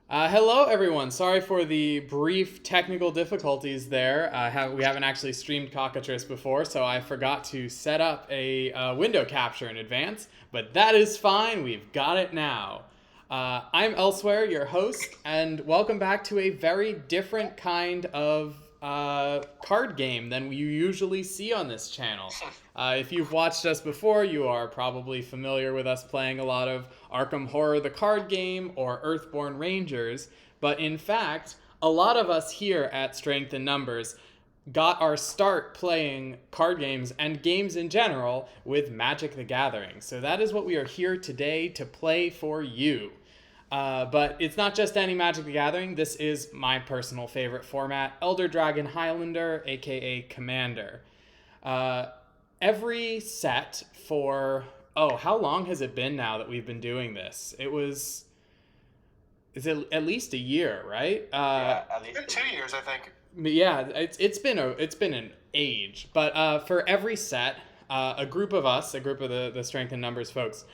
Hello, everyone. Sorry for the brief technical difficulties there. We haven't actually streamed Cockatrice before, so I forgot to set up a window capture in advance, but that is fine. We've got it now. I'm Elsewhere, your host, and welcome back to a very different kind of card game than you usually see on this channel. If you've watched us before, you are probably familiar with us playing a lot of Arkham Horror the card game or Earthborn Rangers, but in fact, a lot of us here at Strength in Numbers got our start playing card games and games in general with Magic the Gathering. So that is what we are here today to play for you. But it's not just any Magic the Gathering. This is my personal favorite format, Elder Dragon Highlander, aka Commander. Every set for... Oh, how long has it been now that we've been doing this? Is it at least a year, right? Yeah, at least It's been 2 years, I think. Yeah, it's been an age. But for every set, a group of the Strength in Numbers folks,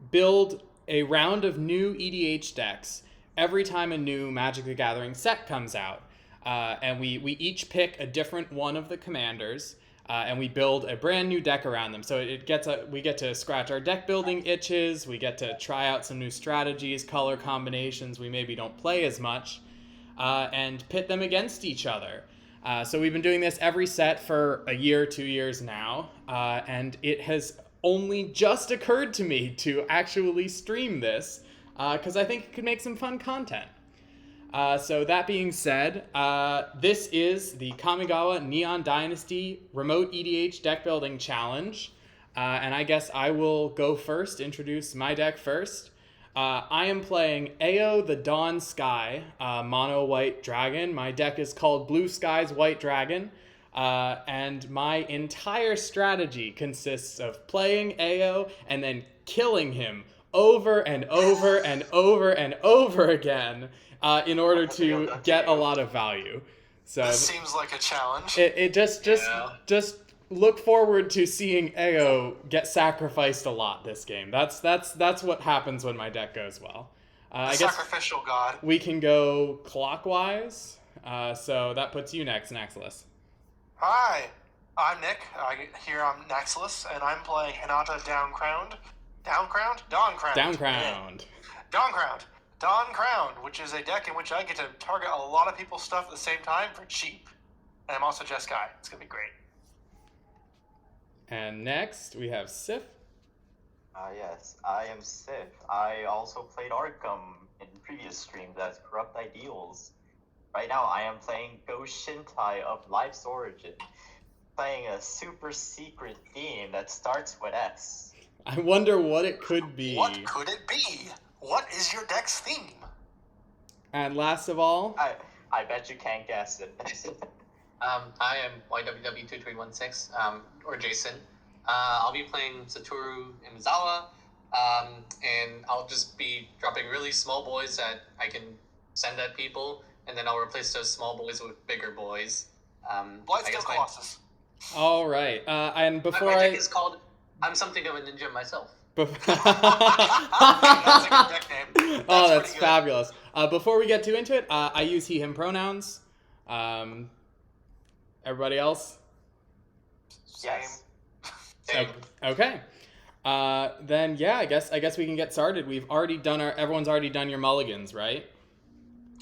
build a round of new EDH decks every time a new Magic the Gathering set comes out. And we each pick a different one of the commanders, and we build a brand new deck around them. So we get to scratch our deck building itches, we get to try out some new strategies, color combinations we maybe don't play as much, and pit them against each other. So we've been doing this every set for a year, 2 years now, and it has only just occurred to me to actually stream this, because I think it could make some fun content. So that being said, this is the Kamigawa Neon Dynasty Remote EDH Deck Building Challenge. And I guess I will go first, introduce my deck first. I am playing Ao the Dawn Sky, Mono White Dragon. My deck is called Blue Skies White Dragon. And my entire strategy consists of playing Ao and then killing him over and over and over and over again in order to get a lot of value. So This seems like a challenge. it just look forward to seeing Ao get sacrificed a lot this game. That's what happens when my deck goes well. I guess Sacrificial god. we can go clockwise. So that puts you next, Naxalis. Hi, I'm Nick. Here I'm Naxalis, and I'm playing Hinata Downcrowned. Downcrowned? Dawncrowned. Downcrowned. Dawncrowned. Dawncrowned, which is a deck in which I get to target a lot of people's stuff at the same time for cheap. And I'm also Jeskai. It's going to be great. And next we have Sif. Yes, I am Sif. I also played Arkham in previous streams as Corrupt Ideals. Right now I am playing Ghost Shintai of Life's Origin, playing a super secret theme that starts with S. I wonder what it could be. What could it be? What is your deck's theme? And last of all, I bet you can't guess it. I am YWW2316, or Jason. I'll be playing Satoru Imizawa, and I'll just be dropping really small boys that I can send at people, and then I'll replace those small boys with bigger boys. Blightsteel Colossus. all right. And before my deck is called I'm Something of a Ninja Myself. That's a good deck name. Oh, that's pretty good. fabulous. Before we get too into it, I use he, him pronouns. Everybody else? Yes. Same. Okay. Then yeah, I guess we can get started. Everyone's already done your mulligans, right?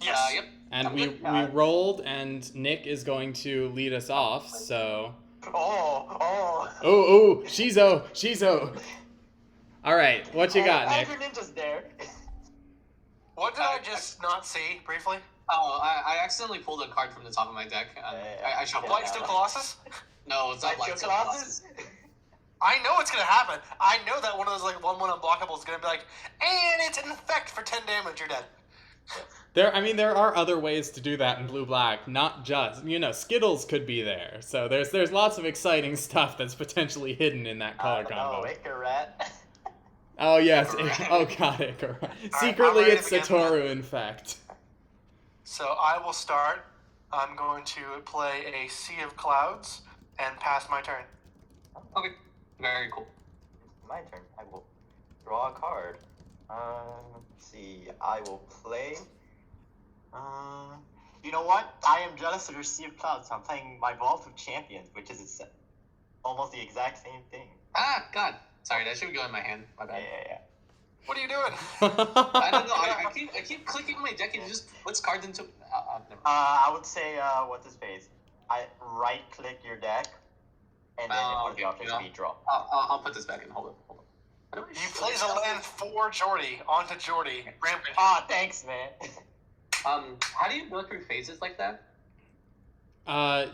Yes. Yep. And I'm we good. rolled, and Nick is going to lead us off. So, Oh. Shizo. All right, what you got, Nick? Andrew Ninja's there. What did I just not see briefly? Oh, I accidentally pulled a card from the top of my deck. I shuffled it Blightsteel out. Colossus? No, it's not Like Blightsteel Colossus? I know it's gonna happen. I know that one of those like 1/1 unblockable is gonna be like, and it's in effect for 10 damage. You're dead. There are other ways to do that in blue-black, not just, Skittles could be there. So there's lots of exciting stuff that's potentially hidden in that color combo. No, Icarat. Oh yes, oh god, Icarus. Secretly, ready it's to begin. Satoru, in fact. So I will start. I'm going to play a Sea of Clouds and pass my turn. Okay. Very cool. My turn. I will draw a card. Let's see. I will play. You know what? I am jealous of your Sea of Clouds. So I'm playing my Vault of Champions, which is almost the exact same thing. Ah, God. Sorry, that should go in my hand. My Yeah, bad. yeah, yeah. What are you doing? I don't know. I keep clicking on my deck and it just puts cards into. Never mind. I would say, what's his face? I right-click your deck, and then one of the options be draw. I'll put this back in. Hold on. You plays a land for Jordy onto Jordy. Rampage. Ah, thanks, man. How do you go through phases like that?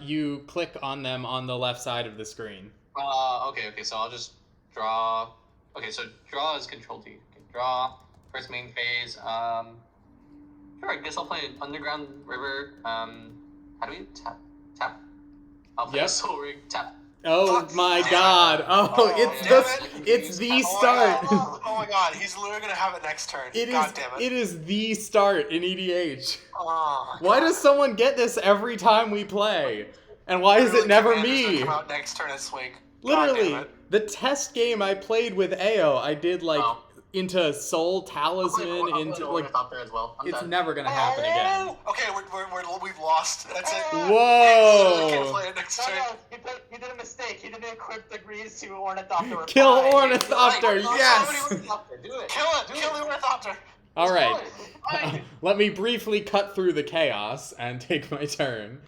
You click on them on the left side of the screen. Okay. So I'll just draw. Okay, so draw is Control T. Okay, draw. First main phase. Sure, I guess I'll play an Underground River. How do we tap? I'll play a Soul Ring. Tap. Oh my God! Oh, it's the start. Oh my God, he's literally gonna have it next turn. God damn it! It is the start in EDH. Oh, Why does someone get this every time we play? And why is it never me? Come out next turn and swing. Literally, the test game I played with AO, I did like into Soul Talisman, into like. As well. It's never gonna happen again. Okay, we've lost. That's it. Whoa! Can't play it next turn. He did a mistake. He didn't equip the Grease to Ornithopter. Kill Ornithopter, yes! Do it. Kill it! Kill the Ornithopter! All right. Let me briefly cut through the chaos and take my turn.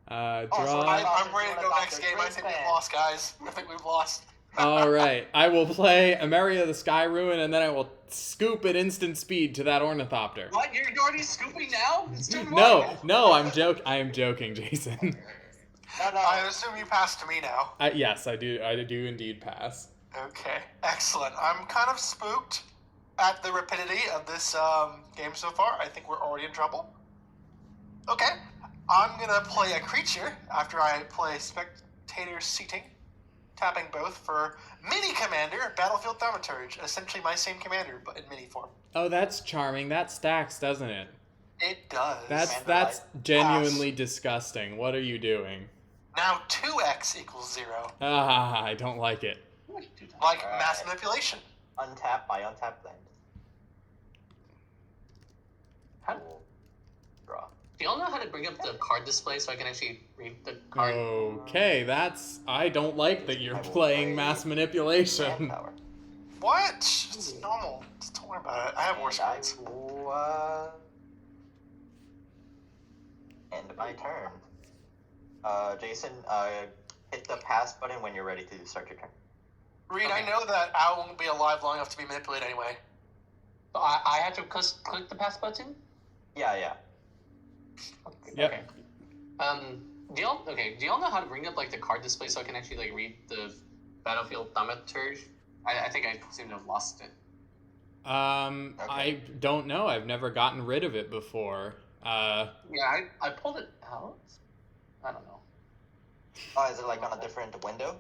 Draw. I'm ready to go next game. I think we've lost, guys. I think we've lost. All right. I will play Emeria the Sky Ruin, and then I will scoop at instant speed to that Ornithopter. What? You're already scooping now? It's too No, I am joking, Jason. No. I assume you pass to me now. Yes, I do. I do indeed pass. Okay, excellent. I'm kind of spooked at the rapidity of this game so far. I think we're already in trouble. Okay, I'm gonna play a creature after I play Spectator Seating, tapping both for Mini Commander, Battlefield Thaumaturge, essentially my same commander, but in mini form. Oh, that's charming. That stacks, doesn't it? It does. That's genuinely disgusting. What are you doing? Now 2x equals 0. Ah, I don't like it. Like mass manipulation. Untap by untap land. Draw. Do y'all know how to bring up the card display so I can actually read the card? Okay, I don't like that you're playing mass manipulation. Manpower. What? It's normal. Just don't worry about it. I have worse cards. End my turn. Jason, hit the pass button when you're ready to start your turn. Reed, Okay. I know that Al won't be alive long enough to be manipulated anyway. So I have to click the pass button? Yeah. Okay. Yep. Okay. Do y'all know how to bring up like the card display so I can actually like read the Battlefield Thaumaturge? I think I seem to have lost it. I don't know. I've never gotten rid of it before. Yeah, I pulled it out. I don't know. Oh, is it like on a different window?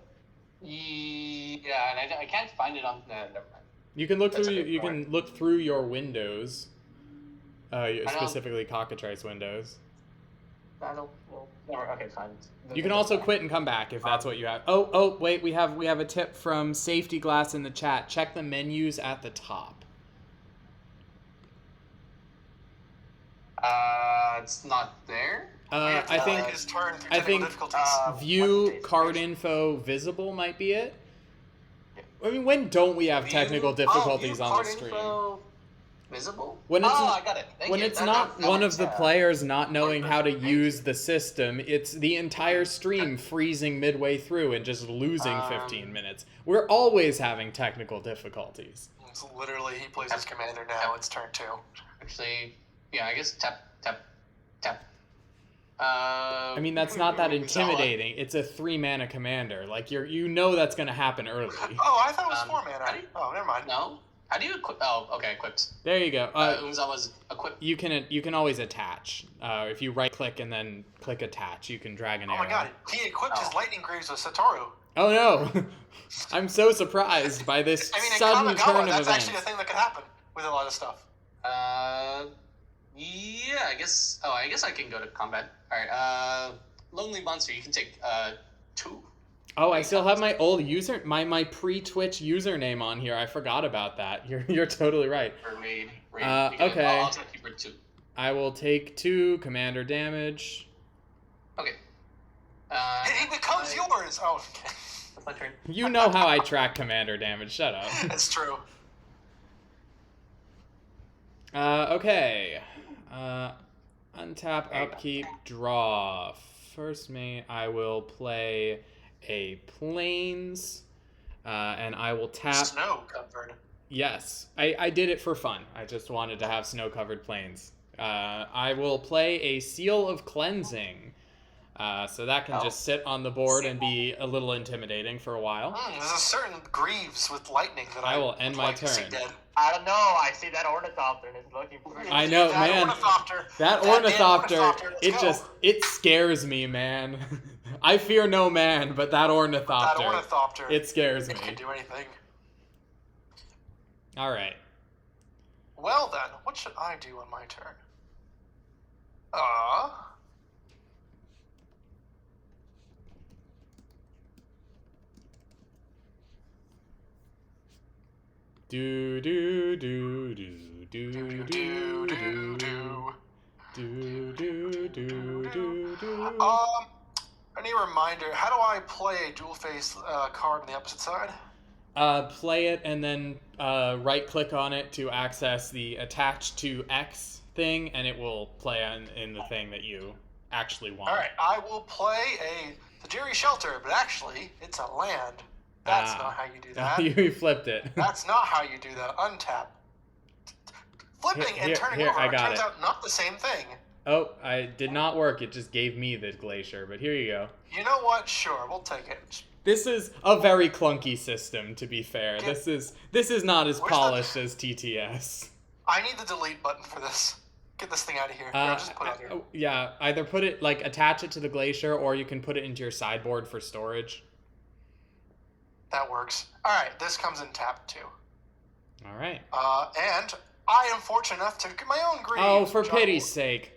Yeah, and I can't find it on. Never mind. You can look That's through. a good You point. can look through your windows. Specifically cockatrice windows. Okay, fine. You can also quit and come back if that's what you have. Oh, wait. We have a tip from Safety Glass in the chat. Check the menus at the top. It's not there. I think his turn through I technical think difficulties. view card info visible might be it. I mean, when don't we have technical difficulties on the stream? Visible? When it's I got it. Thank when you. it's That- not that one works. of the players not knowing how to use the system, it's the entire stream freezing midway through and just losing 15 minutes. We're always having technical difficulties. It's literally, he plays his commander now. It's turn 2. Actually, yeah, I guess tap. I mean, that's not that intimidating. It's a 3-mana commander. Like you know that's gonna happen early. Oh, I thought it was 4 how do mana. you- Oh, never mind. No? How do you equip? Oh, okay, equipped. There you go. Uzawa's equipped. You can always attach. If you right click and then click attach, you can drag an Oh arrow. my god, he equipped his lightning greaves with Satoru. Oh no! I'm so surprised by this I mean, in sudden Kamigawa, turn of that's events. actually a thing that can happen with a lot of stuff. Yeah, I guess I can go to combat. Alright, Lonely Monster, you can take 2. Oh, I still have my old my pre-Twitch username on here. I forgot about that. You're totally right. Or raid. Okay. I'll take you for 2. I will take 2 commander damage. Okay. He becomes yours! Oh, okay. That's my turn. You know how I track commander damage. Shut up. That's true. Okay. Untap, upkeep, draw. First I will play a plains, and I will tap. Snow covered. Yes, I did it for fun. I just wanted to have snow-covered plains. I will play a Seal of Cleansing. So that can just sit on the board and be a little intimidating for a while. There's a certain Greaves with lightning that I will end my turn. I don't know. I see that Ornithopter and it's looking pretty. I know, that man. Ornithopter. That Ornithopter, it scares me, man. I fear no man, but that Ornithopter, it scares me. It can do anything. All right. Well then, what should I do on my turn? Do do do do do do do do. Any reminder? How do I play a dual face card on the opposite side? Play it and then right-click on it to access the attach to X thing, and it will play in the thing that you actually want. All right, I will play a Tajiri Shelter, but actually, it's a land. That's not how you do that. You flipped it. That's not how you do that. Untap. Flipping and turning over turns out not the same thing. Oh, I did not work. It just gave me the glacier, but here you go. You know what? Sure, we'll take it. This is a very clunky system, to be fair. This is not as polished as TTS. I need the delete button for this. Get this thing out of here. Just put it here. Yeah, either put it, attach it to the glacier, or you can put it into your sideboard for storage. That works. Alright, this comes in tap 2. Alright. And I am fortunate enough to get my own green. Oh, for pity's sake.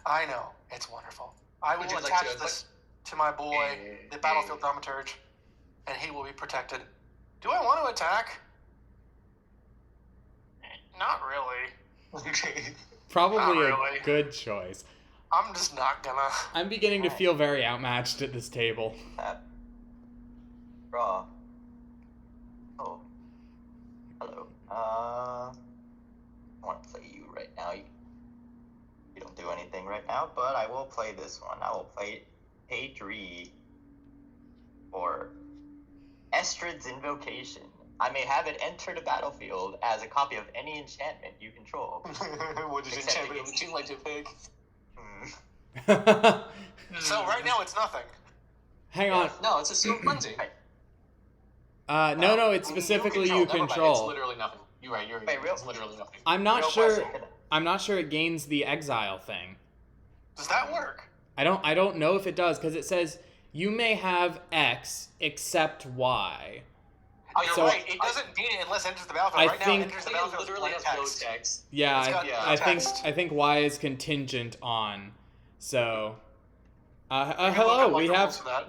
I know. It's wonderful. I will attach this to my boy, the Battlefield Dramaturge, and he will be protected. Do I want to attack? Not really. Probably a good choice. I'm just not gonna. I'm beginning to feel very outmatched at this table. Draw. Oh. Hello. I want to play you right now. You don't do anything right now, but I will play this one. I will play Padri or Estrid's Invocation. I may have it enter the battlefield as a copy of any enchantment you control. What enchantment would you like to pick? So right now it's nothing. Hang on. No, it's a Seal of Cleansing. No, it's specifically you control. It's literally nothing. You're right. It's literally nothing. I'm not sure. I'm not sure it gains the exile thing. Does that work? I don't know if it does, because it says you may have X except Y. Oh, you're right. It doesn't gain it unless it enters the battlefield. Right now, it enters the battlefield literally has no text. Yeah, I think Y is contingent on. So, hello.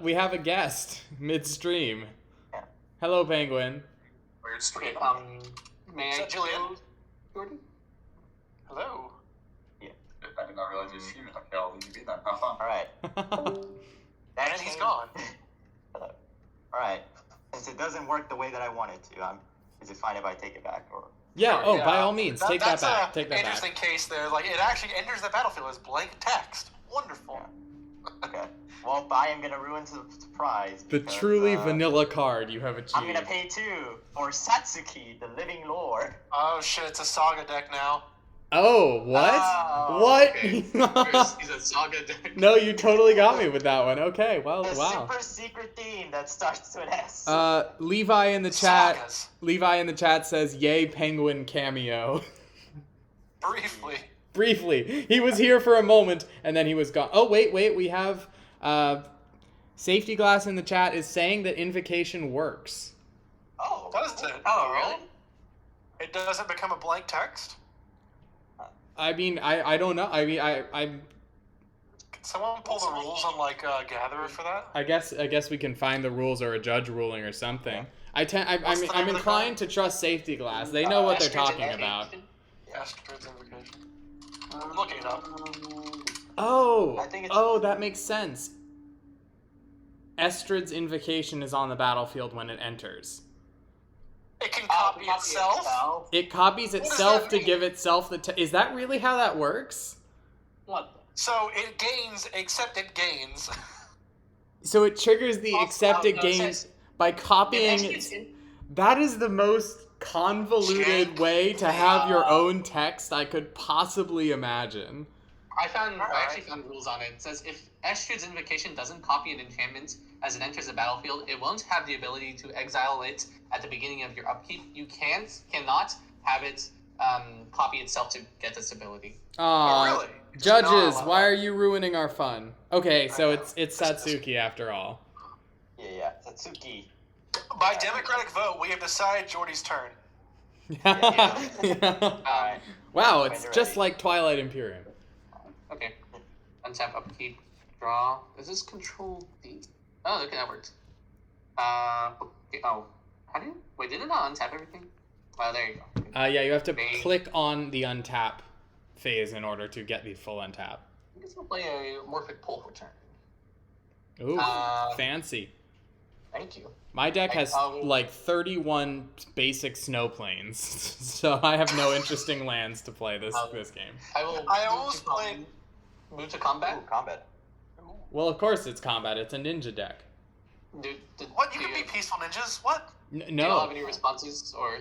We have a guest midstream. Yeah. Hello, Penguin. Weird stream. May I, Julian? Jordan? Hello. I did not realize you're streaming. Okay, I'll leave you be then. Alright. And he's gone. Alright. Since it doesn't work the way that I want it to, is it fine if I take it back? Or by all means, take that back. Take that back. Interesting case there. Like, it actually enters the battlefield as blank text. Wonderful. Yeah. Okay. Well, I am going to ruin the surprise. The truly vanilla card you have achieved. I'm going to pay 2 for Satsuki, the Living Lore. Oh shit, it's a Saga deck now. Oh, what? Oh, what? Okay. He's a Saga deck. No, you totally got me with that one. Okay, well, The wow. super secret theme that starts with S. Levi in the chat. Sagas. Levi in the chat says, "Yay, Penguin cameo." Briefly. Briefly, he was here for a moment and then he was gone. Oh, wait, we have Safety Glass in the chat is saying that Invocation works. Oh, does it? Oh, really? It doesn't become a blank text? I mean, I don't know. I mean, I'm someone pull the rules on like Gatherer for that? I guess we can find the rules or a judge ruling or something. I'm What's the name I'm of the inclined to trust Safety Glass. They know what they're Astrid's talking about. Invocation? Astrid's Invocation. I'm looking it up. Oh, I think it's- oh, that makes sense. Estrid's Invocation is on the battlefield when it enters. It can copy itself. It copies does itself that to mean? give itself the. Is that really how that works? What? So it gains, except it gains. So it triggers the accepted no, it gains says- by copying. Astrid's in- That is the most convoluted way to have your own text I could possibly imagine. I actually found rules on it. It says if Estrid's Invocation doesn't copy an enchantment as it enters the battlefield, it won't have the ability to exile it at the beginning of your upkeep. You cannot have it copy itself to get this ability. Aw, really? It's judges, not allowed. why are you ruining our fun? Okay, so I know. it's Satsuki after all. Yeah, Satsuki. By democratic vote, we have decided Jordy's turn. Alright. Wow, When it's you're just ready. like Twilight Imperium. Okay. Untap, upkeep, draw. Is this control D? Oh, okay, that worked. Okay, oh. How do you... Wait, did it not untap everything? Oh, there you go. Yeah, you have to Me. click on the untap phase in order to get the full untap. I guess we'll play a Morphic Pull for turn. Ooh, Uh, fancy. Thank you. My deck Like, has like 31 basic snow plains, so I have no interesting lands to play this game. I will. I move almost to com- played- Move to combat. Ooh, combat. Well, of course it's combat. It's a ninja deck. What? You can be peaceful ninjas? What? No, Do you have any responses or?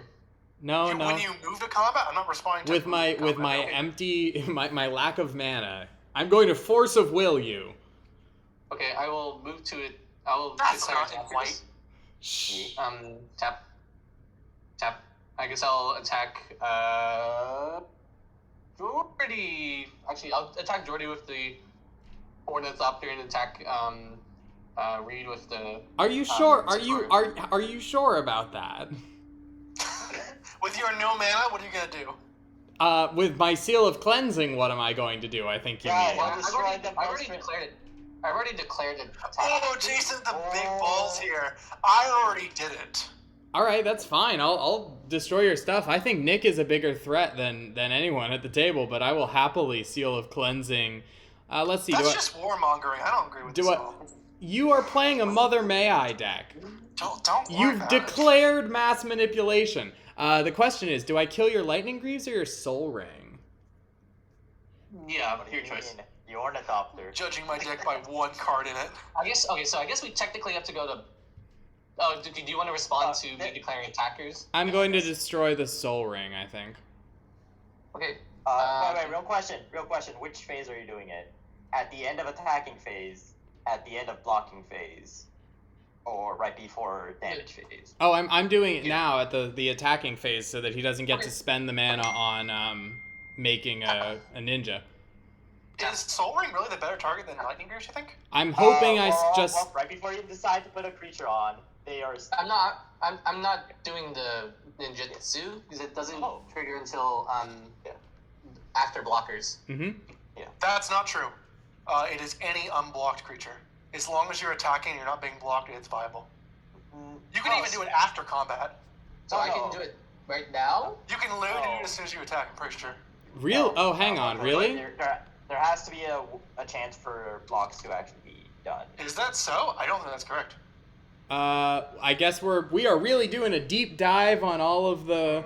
no. When you move to combat, I'm not responding to With my combat, okay. empty my lack of mana, I'm going to force of will you. Okay, I will move to it. I will That's declare not attackers. white. Shh. Tap. I guess I'll attack. Jordy. Actually, I'll attack Jordy with the Ornithopter and attack Reed with the. Are you sure? Squirrel. Are you sure about that? With your no mana, what are you gonna do? With my seal of cleansing, what am I going to do? I think you Yeah, mean. well, I've destroy already, them I've already first. declared it. I've already declared it. Oh, Jason, the big balls here. I already did it. All right, that's fine. I'll destroy your stuff. I think Nick is a bigger threat than anyone at the table, but I will happily seal of cleansing. Let's see. That's just warmongering. I don't agree with Do this I- at all. You are playing a Mother May I deck. Don't worry You've about it. declared mass manipulation. The question is, do I kill your Lightning Greaves or your Soul Ring? Yeah, What do your you choice. mean? The Ornithopter. Judging my deck by one card in it. I guess. Okay, so I guess we technically have to go to. Oh, do you want to respond to me th- declaring attackers? I'm going to destroy the Soul Ring, I think. Okay. Wait, real question. Which phase are you doing it? At the end of attacking phase, at the end of blocking phase, or right before damage phase? Oh, I'm doing it now at the attacking phase so that he doesn't get to spend the mana on making a ninja. Is Soul Ring really the better target than Lightning Greaves, you think? I'm hoping Well, right before you decide to put a creature on, they are. I'm not doing the ninjutsu because it doesn't Oh. trigger until after blockers. Mm-hmm. That's not true. It is any unblocked creature. As long as you're attacking and you're not being blocked, it's viable. You can even do it after combat. So I can No. do it right now. You can literally do No. it as soon as you attack, I'm pretty sure. Real? Oh, hang on. Really? There has to be a chance for blocks to actually be done. Is that so? I don't think that's correct. I guess we are really doing a deep dive on all of the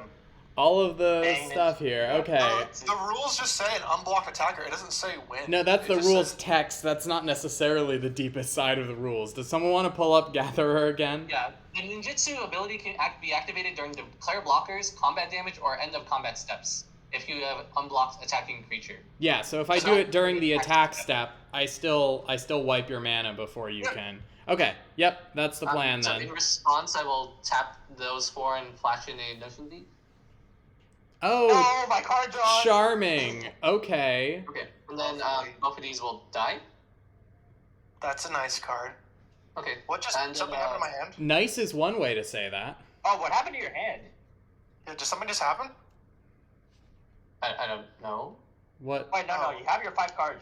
Dang it. stuff here. Okay. The rules just say an unblocked attacker. It doesn't say win. No, that's It the just rules says- text. That's not necessarily the deepest side of the rules. Does someone want to pull up Gatherer again? Yeah, the ninjutsu ability can be activated during declare blockers, combat damage, or end of combat steps. If you have unblocked attacking creature. Yeah. So if I do it during the attack step, I still wipe your mana before you can. Okay. Yep. That's the plan So then. in response, I will tap those four and flash in a Notion Deep. Oh, Oh, my card drawn. charming. Okay. Okay, and then Hopefully. both of these will die. That's a nice card. Okay. What just And, something happened to my hand? Nice is one way to say that. Oh, what happened to your hand? Yeah, did something just happen? I don't know. What? Wait, no, you have your 5 cards.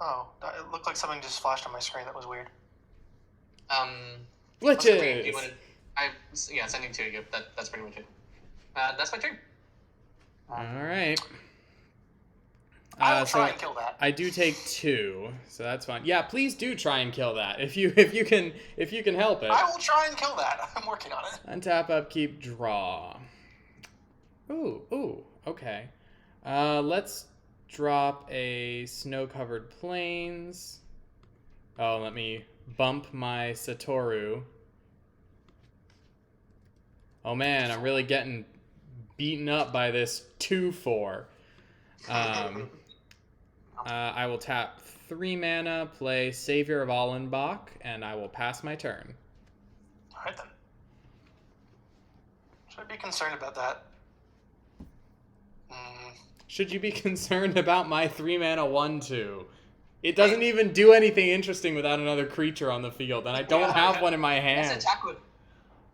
Oh, it looked like something just flashed on my screen. That was weird. Glitches. Sending to you. That's pretty much it. That's my turn. All right. I will try so and kill that. I do take 2, so that's fine. Yeah, please do try and kill that if you can help it. I will try and kill that. I'm working on it. Untap, upkeep, draw. Ooh, okay. Let's drop a snow-covered plains. Oh, let me bump my Satoru. Oh man, I'm really getting beaten up by this 2/4. I will tap 3 mana, play Savior of Allenbach, and I will pass my turn. Alright then. Should I be concerned about that? Should you be concerned about my 3 mana 1/2? It doesn't even do anything interesting without another creature on the field, and I don't have one in my It has hand. to attack with.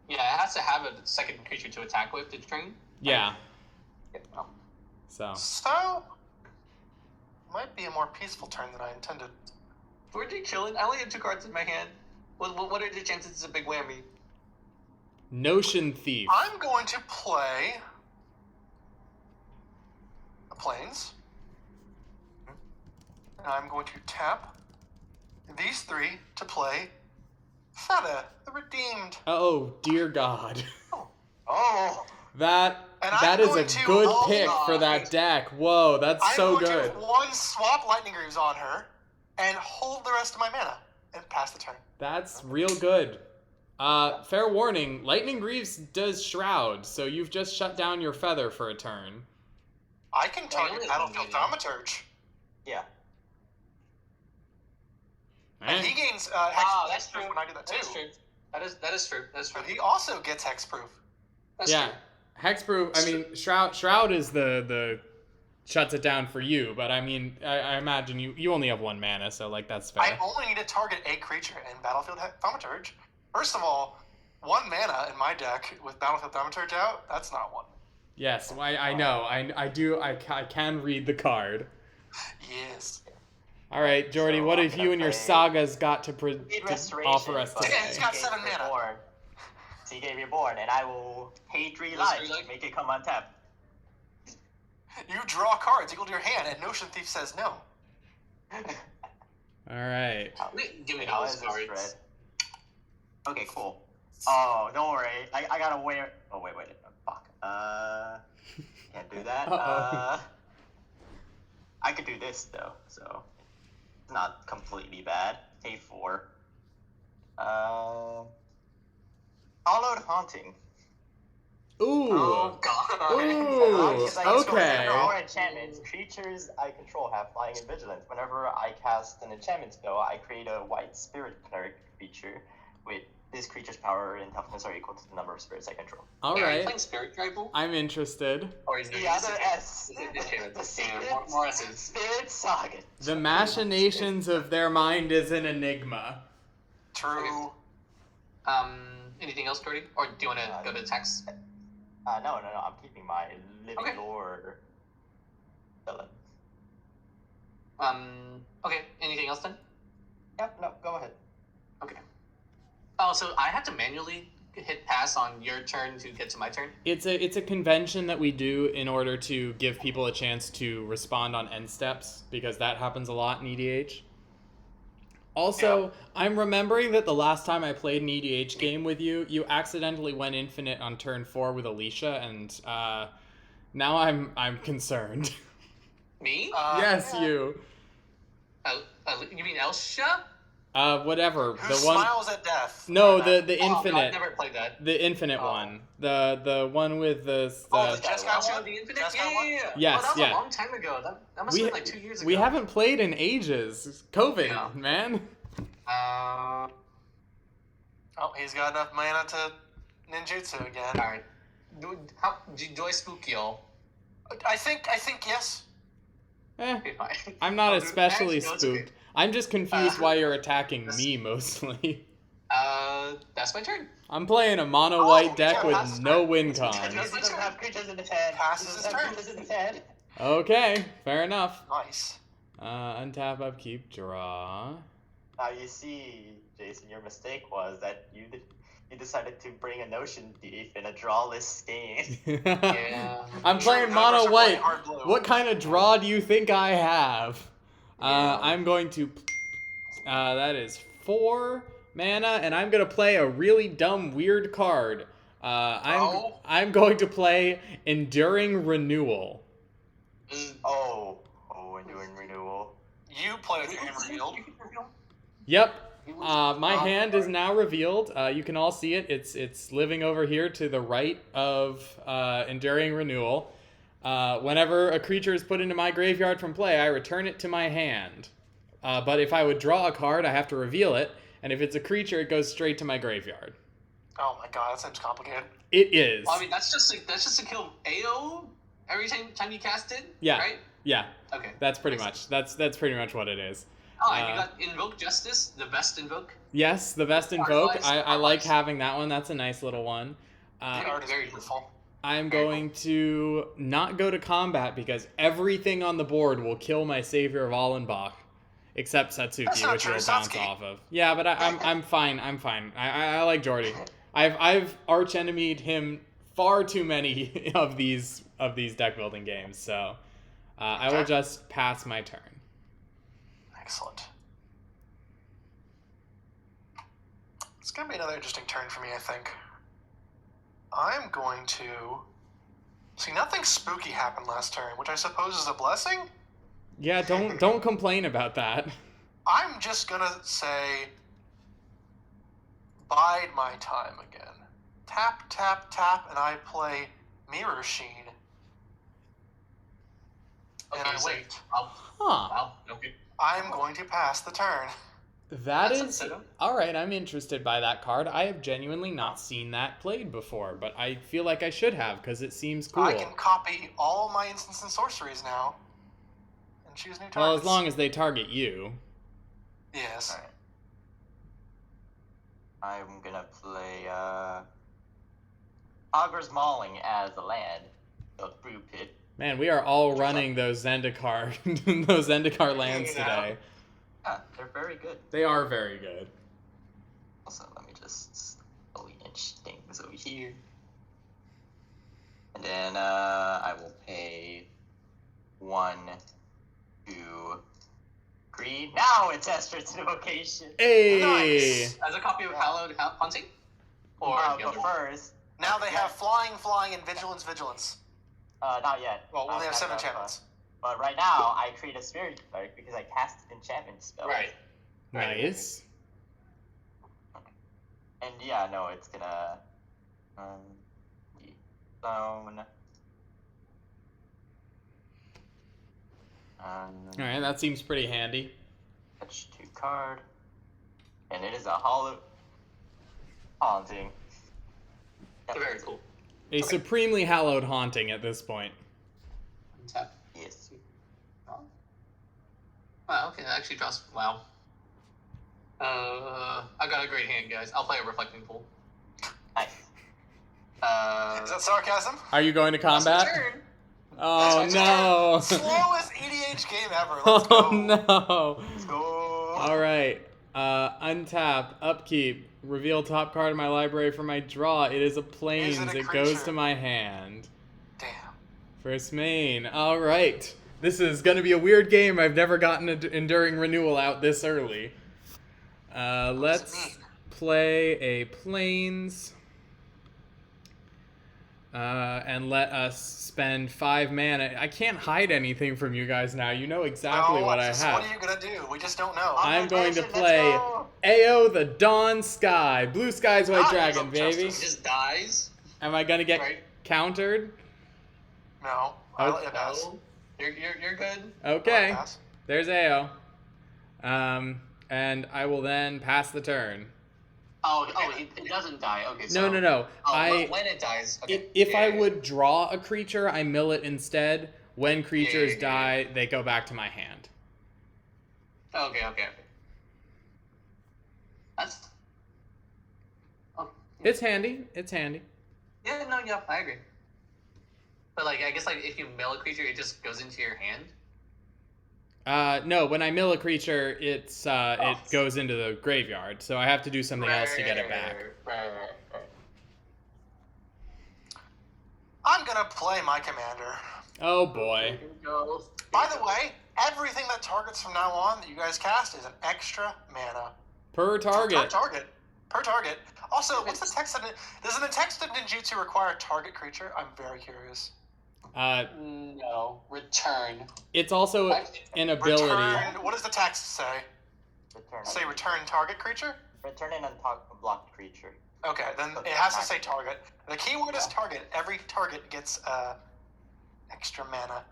Yeah, it has to have a second creature to attack with to train. Yeah. Oh. So. Might be a more peaceful turn than I intended. We're just chilling. I only have 2 cards in my hand. What are the chances it's a big whammy? Notion Thief. I'm going to play a Plains. And I'm going to tap these 3 to play Feta, the Redeemed. Oh, dear God. Oh! That And is I'm a going to- good oh, pick for that deck. Whoa, that's so I'm going good. to 1 swap Lightning Greaves on her and hold the rest of my mana and pass the turn. That's real good. Fair warning, Lightning Greaves does Shroud, so you've just shut down your feather for a turn. I can target only Battlefield have 1 Thaumaturge. Yeah. And he gains Hexproof that's true. when I do that too. That's true. That is true. That's true. But he also gets Hexproof. That's Yeah, true. Hexproof. I mean, Shroud is the shuts it down for you, but I mean, I imagine you only have 1 mana, so like that's fair. I only need to target a creature in Battlefield Thaumaturge. First of all, 1 mana in my deck with Battlefield Thaumaturge out, that's not 1. Yes, I know. I do. I can read the card. Yes. All right, Jordy, So what I'm have gonna you and your play sagas got to Restoration, offer us but today? He's got 7 Seagate mana. Reborn. Seagate Reborn, and I will pay 3 Yes, life, three life. make it come untapped. You draw cards equal to your hand, and Notion Thief says no. All right. Give me How those is this cards. spread? Okay, cool. Oh, don't worry. I gotta wear. Oh wait. Fuck. Can't do that. Uh-oh. I could do this though, so it's not completely bad. A4. Hollowed Haunting. Ooh. Oh god. Ooh. Because I control Okay. all enchantments, creatures I control have flying and vigilance. Whenever I cast an enchantment spell, I create a white spirit cleric creature with this creature's power and toughness are equal to the number of spirits I control. All Are you right. playing Spirit Tribal? I'm interested. Or is The other S. The The secret more S's. Spirit Saga. The machinations of their mind is an enigma. True. Anything else, Cody? Or do you want to go to text? No, I'm keeping my Living Okay. Lore villain. Okay. Anything else then? Yep, no, go ahead. Okay. Oh, so I have to manually hit pass on your turn to get to my turn? It's a convention that we do in order to give people a chance to respond on end steps, because that happens a lot in EDH. Also, I'm remembering that the last time I played an EDH game with you, you accidentally went infinite on turn 4 with Alicia, and now I'm concerned. Me? Yes, yeah. you. You mean Elsha? Whatever. Who The one. smiles at death? No, the Oh, no, infinite. I've never played that. The infinite Oh. one. The one with the. Oh, the Jessica Elsha, one? the Infinite? Jessica one? Yeah. Yes, Oh, that was yeah. a long time ago. That must have been like 2 years ago. We haven't played in ages. COVID, Yeah. man. Oh, he's got enough mana to ninjutsu again. Alright. Do I spook y'all? I think yes. Eh, Fine. I'm not I'll do- especially actually, no, it's okay. spooked. I'm just confused why you're attacking this- me mostly. That's my turn. I'm playing a mono white deck yeah, with that's no fine. win He con. doesn't have creatures in his hand. Passes He his doesn't have turn. creatures in his hand. Okay, fair enough. Nice. Untap, upkeep, draw. Now you see, Jason, your mistake was that you decided to bring a Notion Thief in a drawless game. Yeah. I'm playing None of us mono are playing white. hard blue. What kind of draw do you think I have? Yeah. I'm going to. That is 4 mana, and I'm gonna play a really dumb, weird card. I'm going to play Enduring Renewal. Oh, Enduring Renewal. You play with your hammer field. Yep. My hand is now revealed. You can all see it. It's living over here to the right of Enduring Renewal. Whenever a creature is put into my graveyard from play, I return it to my hand. But if I would draw a card, I have to reveal it. And if it's a creature, it goes straight to my graveyard. Oh my god, that seems complicated. It is. Well, I mean, that's just to kill AO every time you cast it. Yeah. Right. Yeah. Okay. That's pretty much. That's pretty much what it is. Oh, and you got Invoke Justice, the best Invoke. Yes, the best invoke. Artwise, I like artwise. having that one. That's a nice little one. The art is very beautiful. I'm going to not go to combat because everything on the board will kill my Savior of Allenbach, except That's Satsuki, not which true, will bounce Satsuki. off of. Yeah, but I'm fine. I'm fine. I like Jordy. I've arch enemied him far too many of these deck building games, so I will Okay. just pass my turn. Excellent. It's gonna be another interesting turn for me, I think. I'm going to see nothing spooky happened last turn, which I suppose is a blessing. Yeah, don't complain about that. I'm just gonna say bide my time again. Tap, tap, tap, and I play Mirror Sheen. And Okay, I so- wait. Huh. Wow. Okay. I'm going to pass the turn. That That's is upsetting. all right. I'm interested by that card. I have genuinely not seen that played before, but I feel like I should have because it seems cool. I can copy all my instants and sorceries now and choose new targets. Well, as long as they target you. Yes. Alright. I'm gonna play Ogre's Mauling as a land. The Brew Pit. Man, we are all running those Zendikar those Zendikar lands Yeah. today. Yeah, they're very good. They are very good. Also, let me just slowly inch things over here. And then I will pay 1, 2, 3. Now it's Esther's Invocation. Hey. Nice. As a copy of Hallowed Hunting? Or the But other one? first, Now they have flying, and vigilance. not yet. Well, they have Not 7 that far. enchantments. But right now, I create a Spirit Cleric because I cast enchantment spell. Right. Nice. And yeah, no, it's gonna zone. All right, that seems pretty handy. Fetch 2 card, and it is a hollow haunting. Yep. Very cool. A supremely hallowed haunting at this point. Untap. Yes. Wow, okay, that actually draws. Wow. I got a great hand, guys. I'll play a Reflecting Pool. Nice. Is that sarcasm? Are you going to That's my combat? turn. Oh That's no. Slowest EDH game ever. Let's go. Oh no. Let's go. All right. Untap, upkeep, reveal top card of my library for my draw. It is a plains. Is it a It goes creature? to my hand. Damn. First main. All right. This is going to be a weird game. I've never gotten an Enduring Renewal out this early. Let's mean? play a plains. And let us spend 5 mana. I can't hide anything from you guys now. You know exactly No, what I just have. What are you gonna do? We just don't know. I'm going to Let's play go. AO the Dawn Sky. Blue Skies White Ah, Dragon, Invoke baby. Justice. It just dies. Am I going to get Right. countered? No. Okay. I'll let you pass. No. You're good. Okay. I'll pass. There's AO. And I will then pass the turn. Oh, it doesn't die. Okay, so. No. Oh, when it dies. Okay. If Yeah, I yeah, would draw a creature, I mill it instead. When creatures yeah. die, they go back to my hand. yeah. Okay. That's. Oh. It's handy. Yeah, no, yeah, I agree. But, like, I guess, like, if you mill a creature, it just goes into your hand. No, when I mill a creature, it goes into the graveyard, so I have to do something else to get it back. Right. I'm gonna play my commander. Oh boy. Here we go. By the way, everything that targets from now on that you guys cast is an extra mana. Per target. Per target. Also, what's the text of it? Does the text of ninjutsu require a target creature? I'm very curious. No. Return. It's also an ability. Return, what does the text say? Return. Say return target creature? Return an unblocked creature. Okay, then it has to say target. The keyword is target. Every target gets extra mana.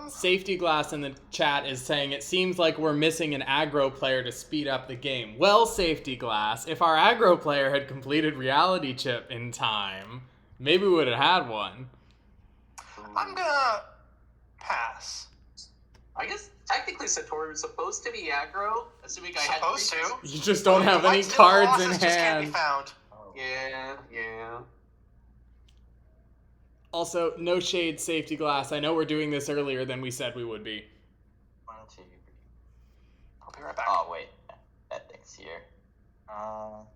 Safety Glass in the chat is saying it seems like we're missing an aggro player to speed up the game. Well, Safety Glass, if our aggro player had completed Reality Chip in time, maybe we would have had one. I'm gonna pass. I guess technically Satoru is supposed to be aggro, assuming I had Supposed to. creatures. You just don't have any White Steel cards in Colossus just can't be hand. found. Yeah. Also, no shade, Safety Glass. I know we're doing this earlier than we said we would be. 1, 2, 3. I'll be right back. Oh wait, that thing's here. Oh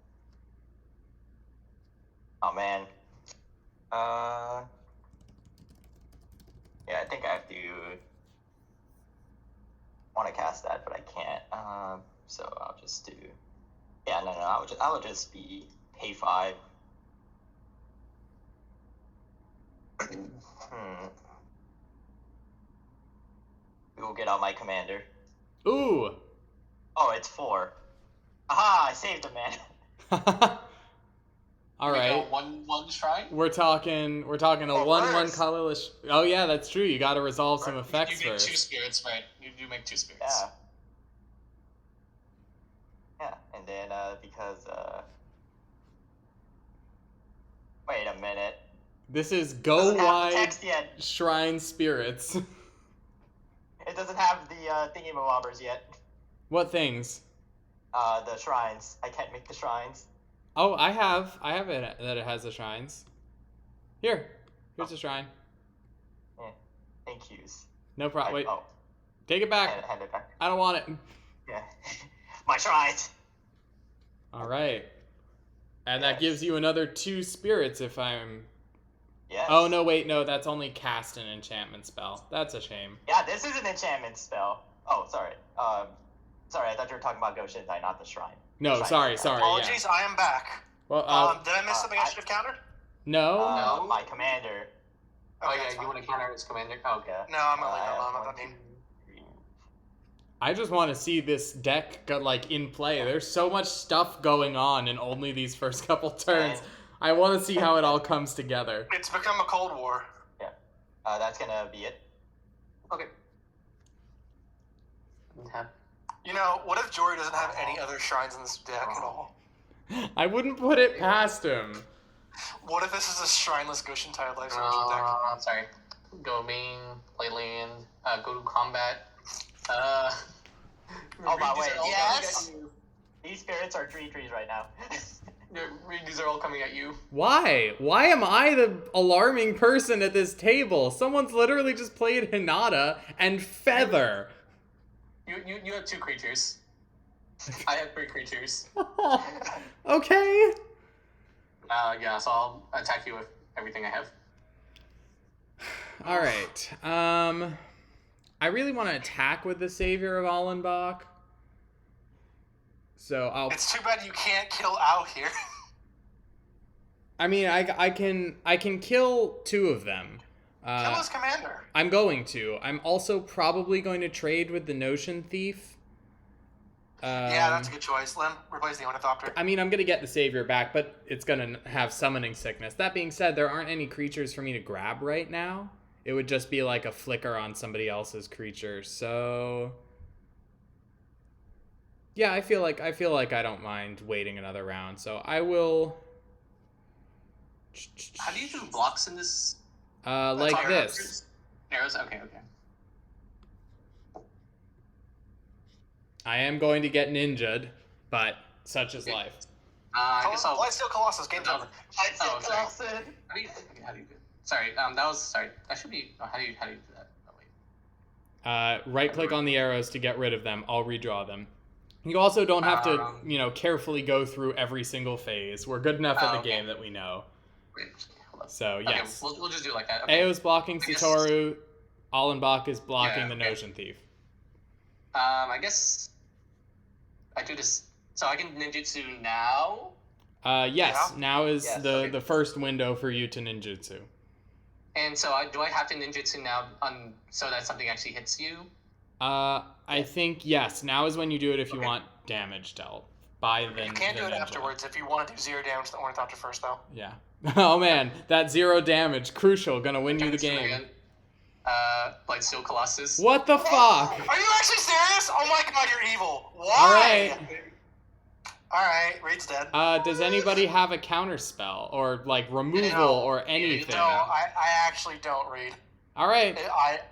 man. Yeah, I think I have to want to cast that, but I can't. So I'll just do. Yeah, no, I would just be pay 5. We will get out my commander. Ooh. Oh, it's 4. Aha! I saved him, man. All right. One shrine. We're talking a 1/1 colorless. Oh yeah, that's true. You got to resolve some effects You get first. 2 spirits, right? You do make 2 spirits. Yeah. Yeah, and then because wait a minute. This is It Go doesn't have the Wide text yet. Shrine Spirits. It doesn't have the thingy-mabobbers yet. What things? The shrines. I can't make the shrines. Oh, I have it that it has the shrines. Here's a shrine. Yeah. Thank yous. No problem. Wait, Oh, take it back. hand it back. I don't want it. Yeah. My shrines. All right. And that gives you another 2 spirits if I'm... Yes. Oh, no, wait, no, that's only cast an enchantment spell. That's a shame. Yeah, this is an enchantment spell. Oh, sorry. Sorry, I thought you were talking about Go Shintai, not the shrine. No, sorry, yeah. Apologies, I am back. Well, Did I miss something I should have countered? No. No. My commander. Oh Okay, yeah, that's you fine. want to counter his commander? Oh, okay. No, I'm gonna leave I that have alone. 1, What that mean? 2, 3. I just want to see this deck in play. There's so much stuff going on in only these first couple turns. I want to see how it all comes together. It's become a Cold War. Yeah. That's gonna be it. Okay. Okay. You know, what if Jory doesn't have any other shrines in this deck at all? I wouldn't put it past him. What if this is a shrineless Goshen Tide Life Origin deck? Sorry. Go main, play land, go to combat. Oh, by the way, these are all yes. coming at you. These spirits are trees right now. These are all coming at you. Why? Why am I the alarming person at this table? Someone's literally just played Hinata and Feather. You have 2 creatures. I have 3 creatures. Okay. Yeah, so I'll attack you with everything I have. All right. I really want to attack with the Savior of Allenbach. So I'll. It's too bad you can't kill out here. I mean, I can kill 2 of them. Kill his commander. I'm going to. I'm also probably going to trade with the Notion Thief. Yeah, that's a good choice. Lim, replace the Ornithopter. I mean, I'm going to get the Savior back, but it's going to have Summoning Sickness. That being said, there aren't any creatures for me to grab right now. It would just be like a flicker on somebody else's creature. So yeah, I feel like I don't mind waiting another round. So I will. How do you do blocks in this? Like arrows. this. Arrows? Okay. I am going to get ninja'd, but such is life. I guess I'll... Lightsteel Colossus, game's over. Oh, sorry. How do you do it? Sorry, that should be... Oh, how do you do that? Oh, wait. Right-click on the arrows to get rid of them. I'll redraw them. You also don't have to, carefully go through every single phase. We're good enough at the game that we know. Wait, hold on. So, Okay, yes. we'll just do it like that. Okay. Ao's blocking I guess- Satoru. Allenbach is blocking Yeah, the okay. Notion Thief. I guess I do this. So I can ninjutsu now. Yes. Yeah. Now is Yes, the, okay. the first window for you to ninjutsu. And so do I have to ninjutsu now so that something actually hits you? I think, yes. Now is when you do it if you want damage dealt by the You can't the do it ninja. afterwards if you want to do 0 damage to the Ornithopter first, though. Yeah. Oh, man. That 0 damage. Crucial. Gonna win you the Ninjutsu game. again. Blightsteel Colossus. What the fuck? Are you actually serious? Oh my god, you're evil. Why? All right. Alright, Reed's dead. Does anybody have a counter spell or like removal No. or anything? No, I actually don't, Reed. All right.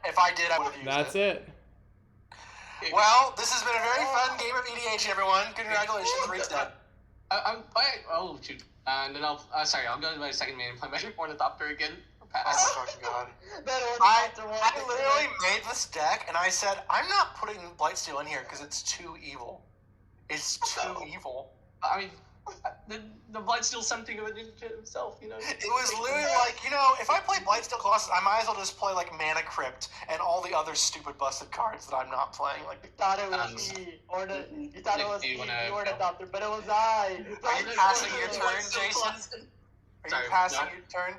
If I did, I would have used That's it. it. Well, this has been a very fun game of EDH, everyone. Congratulations, Reed's dead. Oh shoot. And then I'll go to my second main and play my Ornithopter again. Oh Pass. my fucking god. I I literally made this deck and I said, I'm not putting Blightsteel in here because it's too evil. It's too evil. I mean, the Blightsteel's something of a ninja himself, you know. It was literally like, if I play Blightsteel Colossus, I might as well just play like Mana Crypt and all the other stupid busted cards that I'm not playing. Like, Thought it was me, you thought it was do you me, wanna- the Ornithopter, but it was I. Are you passing your turn, Jason? Are Sorry, you passing no. your turn?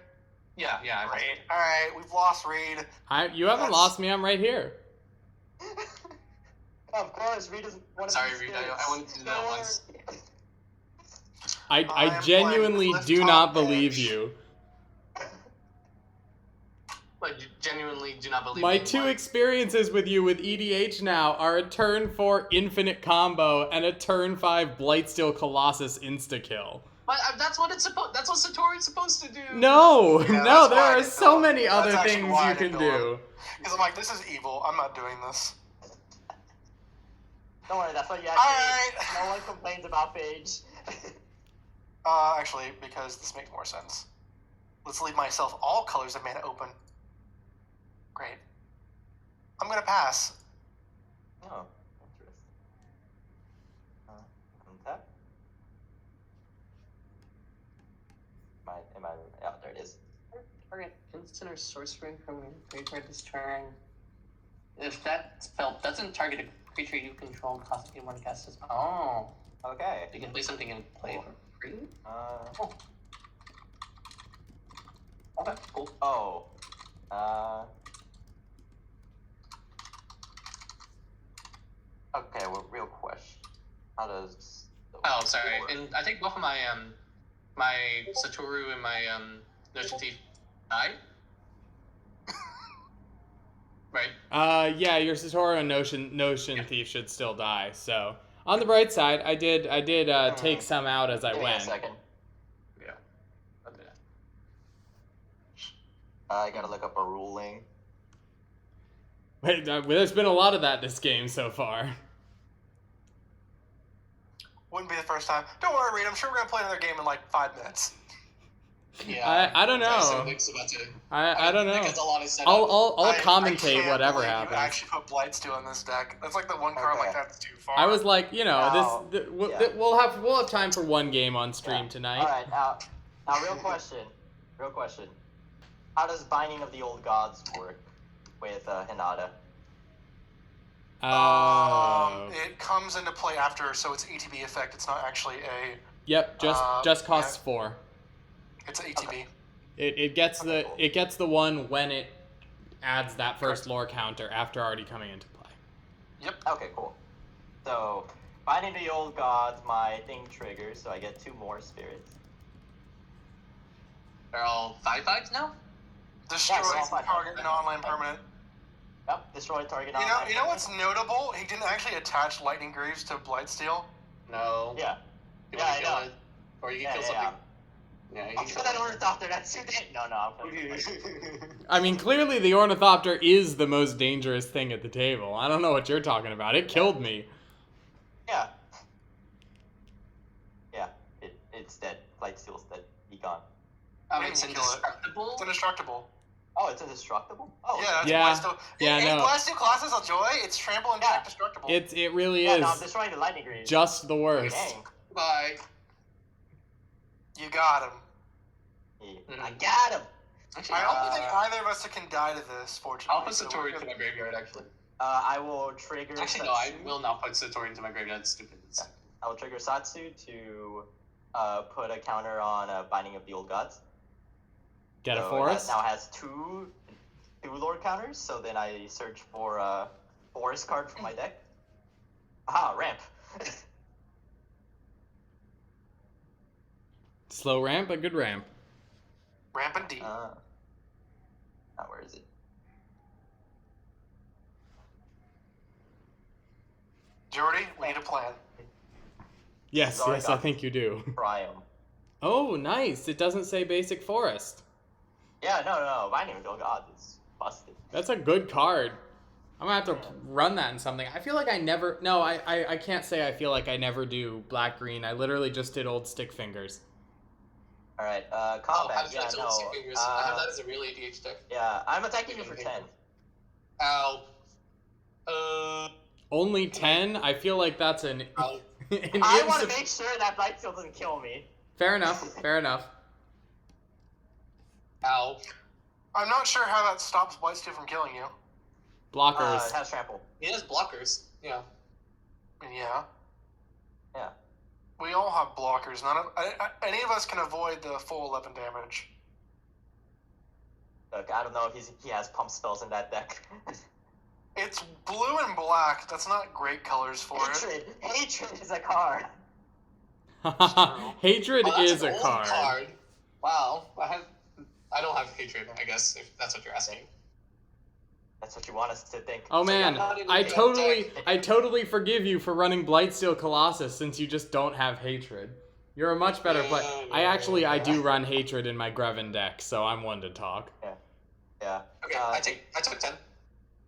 Yeah. Great. Alright, we've lost Reed. You haven't That's- lost me. I'm right here. Of course, Reed is one of Sorry, these Reed. kids. I wanted to do that Don't once. worry. I I'm genuinely playing do Cliff not Top believe Edge. you. But you genuinely do not believe My me. two experiences with you with EDH now are a turn 4 infinite combo and a turn 5 Blightsteel Colossus insta kill. But that's what it's supposed. That's what Satori's supposed to do. No, Yeah, no, that's there why I are didn't so do it. many That's other actually things why I you can didn't do do. Because I'm like, this is evil. I'm not doing this. Don't worry, that's what you Alright. actually. No one complains about Paige. Actually, because this makes more sense. Let's leave myself all colors of mana open. Great. I'm gonna pass. Oh, interesting. Untap. Am I? Yeah, there it is. Target instant or sorcery from your graveyard this turn. If that spell doesn't target a creature you control, cost you one cast as oh. Okay. You can play something in play for free. Okay, cool. Oh. Okay. Well, real question. How does? Oh, sorry. And I think both of my my Satoru and my Notion Thief died. Right. Yeah, your Satoru and Notion Thief should still die. So on the bright side, I did take some out as I Give me a went. second. Yeah. Okay. I gotta look up a ruling. Wait, there's been a lot of that this game so far. Wouldn't be the first time. Don't worry, Reed. I'm sure we're gonna play another game in like 5 minutes. Yeah. I don't know. Nick's about to. I don't know. Because a lot of setup. I'll I commentate can't whatever believe happens. You actually put Blightsteel on this deck. That's like the one card Okay. like that's too far. I was like, Now, we'll have time for one game on stream Yeah. tonight. All right. Now, real question. How does Binding of the Old Gods work with Hinata? It comes into play after, so it's ATB effect. It's not actually a. Yep, just costs yeah. 4. It's an ATB. It gets the one when it adds that first lore counter after already coming into play. Yep. Okay, cool. So, Binding of the Old Gods, my thing triggers, so I get 2 more spirits. They're all 5/5s now. Destroy it's all fine. target non-land permanent. Yep, destroy target. You know what's notable? He didn't actually attach Lightning Greaves to Blightsteel. No. Yeah. You Yeah, wanna I kill know. it? Or you can Yeah, kill yeah, something. Yeah, you I'll can put kill that Ornithopter, that's too dead. No, I'm gonna I mean, clearly the Ornithopter is the most dangerous thing at the table. I don't know what you're talking about. It killed me. Yeah. Yeah, it's dead. Lightsteel's dead. Be gone. It's You kill it. indestructible. It's indestructible. Oh, it's indestructible? Oh, Yeah, that's Yeah. Blightsteel. Yeah, Hey, no. Blightsteel Colossus of Joy, it's trample and Yeah. indestructible. It really Yeah, is no, I'm destroying the lightning greaves. just the worst. Dang. Bye. You got him. I got him. Actually, I don't think either of us can die to this, fortunately. I'll put so Satori we're into good. my graveyard, actually. I will trigger. Actually, no, I will not put Satori into my graveyard. That's stupid. I will trigger Satsu to put a counter on Binding of the Old Gods. Get a So forest. It now has two Lord counters, so then I search for a forest card from my deck. Aha, ramp. Slow ramp, but good ramp. Ramp and D. Where is it? Jordy, we need a plan. Yes, Sorry, yes, I got think you do. Priam. Oh, nice. It doesn't say basic forest. Yeah, no. Binding of the Old Gods is busted. That's a good card. I'm gonna have to run that in something. I feel like I never. No, I can't say I feel like I never do black green. I literally just did old stick fingers. All right, Oh, combat. I've Yeah, got no. I have that as a real EDH deck. Yeah, I'm attacking you for 10. Ow. Only 10? I feel like that's an. Ow. I want to make sure that Blightsteel doesn't kill me. Fair enough. Fair enough. Ow. I'm not sure how that stops Blightsteel from killing you. Blockers. It has trample. He has blockers. Yeah. Yeah. Yeah. We all have blockers. Any of us can avoid the full 11 damage. Look, I don't know if he has pump spells in that deck. It's blue and black. That's not great colors for it. Hatred is a card. Hatred Oh, that's is an a old card. Wow. I don't have hatred, I guess, if that's what you're asking. That's what you want us to think. Oh So, yeah, man, not even I good totally forgive you for running Blightsteel Colossus since you just don't have hatred. You're a much better player. I do run hatred in my Greven deck, so I'm one to talk. Yeah. Okay, I took 10.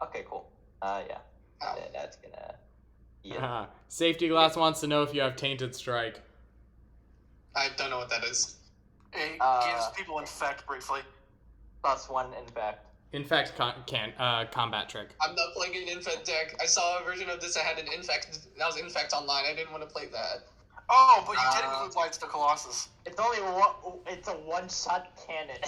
Okay, cool. Yeah. Ow. That's gonna. Yeah. Safety Glass wants to know if you have Tainted Strike. I don't know what that is. It gives people infect briefly. +1 infect. Infect combat trick. I'm not playing an infect deck. I saw a version of this that had an infect. That was infect online. I didn't want to play that. Oh, but you did include Blightsteel Colossus. It's only one. It's a one-shot cannon.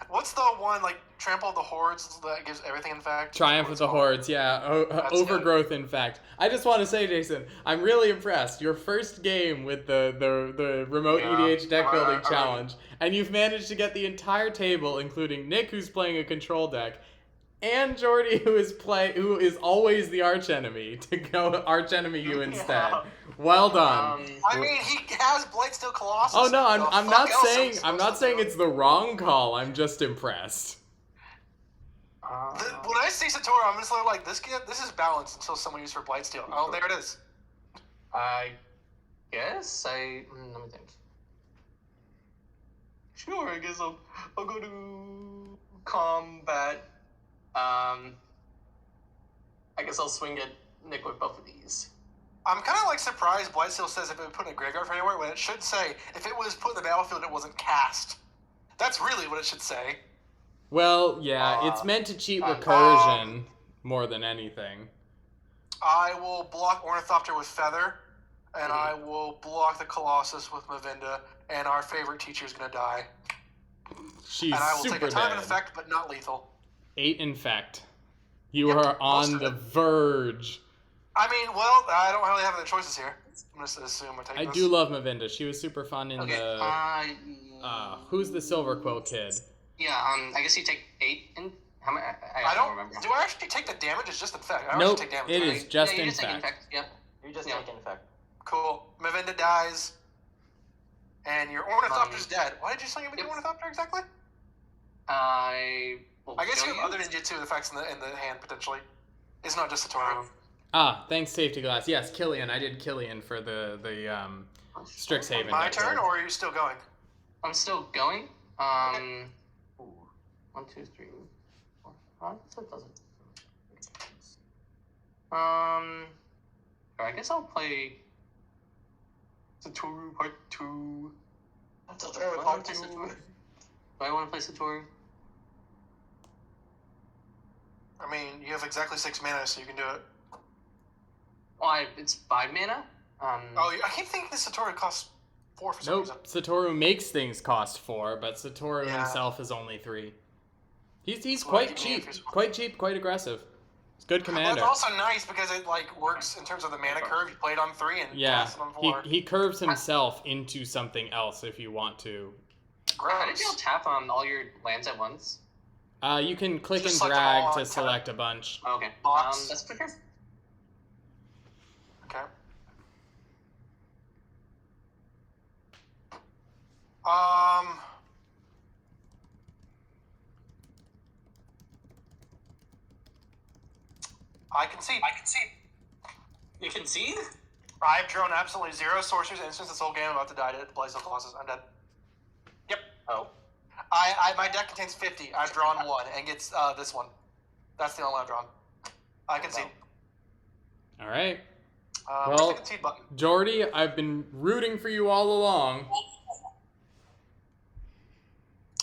What's the one, like, Trample of the Hordes that gives everything infect? Triumph of the Hordes, yeah. Overgrowth, in fact. I just want to say, Jason, I'm really impressed. Your first game with the remote EDH deck building challenge, and you've managed to get the entire table, including Nick, who's playing a control deck, and Jordy, who is always the archenemy, to go archenemy you instead. Yeah. Well done. I mean, he has Blightsteel Colossus. Oh no, The I'm fuck not else are we saying supposed to do? it's the wrong call. I'm just impressed. When I see Satori, I'm just like, this is balanced until someone uses for Blightsteel. Oh, there it is. I guess let me think. Sure, I guess I'll go to combat. I guess I'll swing at Nick with both of these. I'm kind of like surprised Blightsteel says if it was put in a graveyard for anywhere, when it should say if it was put in the battlefield, it wasn't cast. That's really what it should say. Well, yeah, it's meant to cheat um, recursion more than anything. I will block Ornithopter with Feather, and I will block the Colossus with Mavinda, and our favorite teacher is going to die. She's And I will take super a ton of dead. an effect, but not lethal. 8 infect. You Yep, are most on of the it. verge. I mean, well, I don't really have any choices here. I'm just going to assume I take I this. do love Mavinda. She was super fun in Okay. the. Who's the Silver Quill kid? Yeah. I guess you take 8 and how many? I don't don't remember. Do I actually take the damage? It's just infect. I don't Nope, actually take damage. it right? is just yeah, you just take infect. infect. Yep. You just Yeah. take infect. Cool. Mavinda dies. And your Ornithopter's dead. Why did you swing it with Yep. your Ornithopter exactly? I I guess kill you have other ninjutsu effects in the hand, potentially. It's not just Satori. Thanks, Safety Glass. Yes, Killian. I did Killian for the Strixhaven. My deck turn, build. or are you still going? I'm still going. 1, 2, 3, 4, 5. That doesn't. I guess I'll play Satoru Part 2. Satori Do Part I 2. want to play Satoru? I mean, you have exactly 6 mana, so you can do it. Oh, it's 5 mana. Oh, I keep thinking the Satoru costs 4 for some Nope. reason. Satoru makes things cost 4, but Satoru Yeah. himself is only 3. He's Well, quite give me cheap. interest. Quite cheap, quite aggressive. It's good But commander. it's also nice because it works in terms of the mana curve. You play it on 3 and Yeah. cast it on 4. He curves himself into something else if you want to. How did Gross. you tap on all your lands at once? You can click Just and select them all drag to and select a bunch. Oh, okay. Box. That's pretty good. Okay. I concede. You concede? I've drawn absolutely 0 sorcerers instants this whole game. I'm about to die to Blaze of Colossus. I'm dead. Yep. Oh. My deck contains 50. I've drawn 1 and gets this one. That's the only one I've drawn. I concede. All right. Where's Well- the concede button? Jordy, I've been rooting for you all along.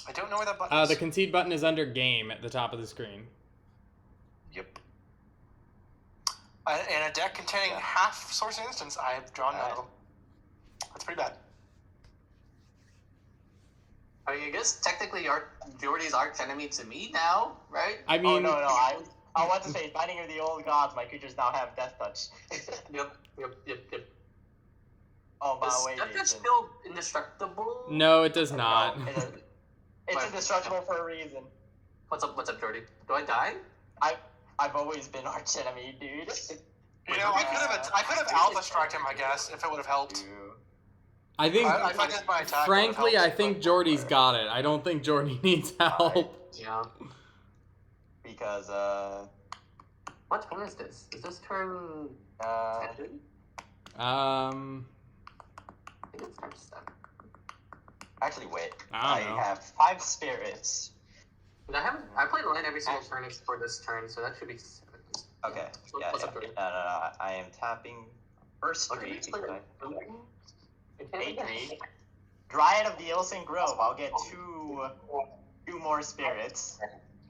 I don't know where that button is. The concede button is under game at the top of the screen. Yep. In a deck containing half sorcerer instants, I have drawn none of them. That's pretty bad. I mean, I guess technically Jordy's arch enemy to me now, right? I Oh mean, no, I want to say, Binding of the Old Gods, my creatures now have Death Touch. Yep. Oh, by the way, Is that Jason. still indestructible? no, it does not. It's indestructible for a reason. What's up, Jordy? Do I die? I've always been arch enemy, dude. You know, I could have alpha striked him, I guess, if it would have helped. I think, If I did my attack, it frankly, would've I helped, think but- Jordy's got it. I don't think Jordy needs help. Yeah. Because, What turn is this? Is this turn 10? I think it's turn 7. actually, wait. I don't know. have 5 spirits. But I played land every single turn for this turn, so that should be 7. Okay. Yeah, What's yeah. up, Jordy? No, I am tapping first Okay, 3 let's because play I it. 8-3. Dryad of the Ilsen Grove. I'll get two more spirits.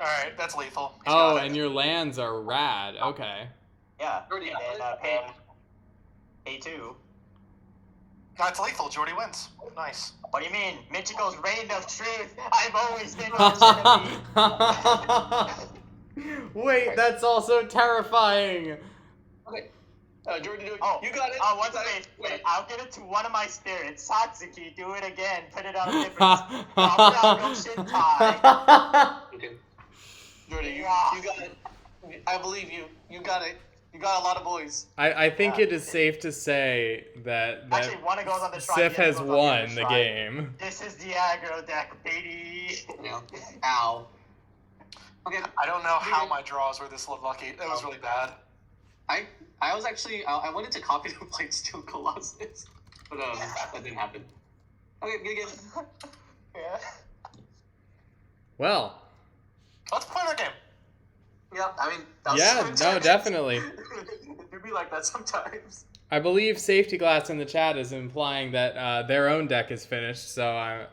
Alright, that's lethal. He's Oh, got it. and your lands are rad. Okay. Yeah. Jordy, And then pay 2. That's lethal. Jordy wins. Nice. What do you mean? Michiko's Reign of Truth. I've always been arch enemy. Wait, that's also terrifying. Okay. Jordy, Oh, you got it. Oh, wait. I'll give it to one of my spirits. Satsuki, do it again. Put it on a different. I'll go Shintai. Okay. Jordy, you got it. I believe you. You got it. You got a lot of boys. I think Yeah. it is safe to say that Actually, one goes on the shrine. Sif the other has goes on the won other the shrine. game. This is the aggro deck, baby. Yeah. Ow. Okay. I don't know how my draws were this lucky. It was really bad. I was actually I wanted to copy the plate Steel Colossus, but that didn't happen. Okay, good again. Yeah. Well, Let's play our game. Yeah, I mean. That was yeah, no, sometimes- definitely. It'd be like that sometimes. I believe Safety Glass in the chat is implying that their own deck is finished. So,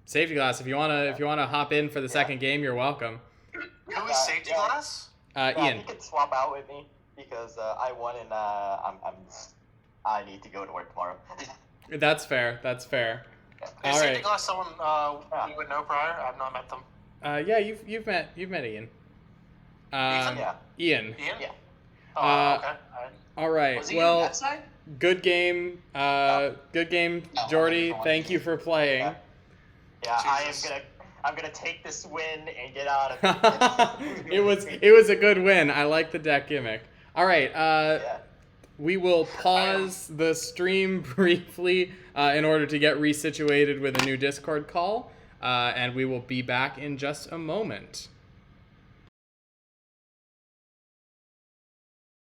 Safety Glass, if you wanna hop in for the second game, you're welcome. Who is Safety yeah. Glass? Yeah, Ian. he can swap out with me because I won and I need to go to work tomorrow. That's fair. That's fair. Is All Safety right. Glass someone we would know prior? I've not met them. Yeah, you've met Ian. Yeah. Ian. Ian? Yeah. Oh, Uh, okay. Alright. All right. Was he on Well, that side? good game. Good game, No, Jordy. no, Thank you for playing. Yeah, Jesus. I'm gonna take this win and get out of it. it was a good win. I like the deck gimmick. All right. Yeah. We will pause the stream briefly in order to get resituated with a new Discord call, and we will be back in just a moment.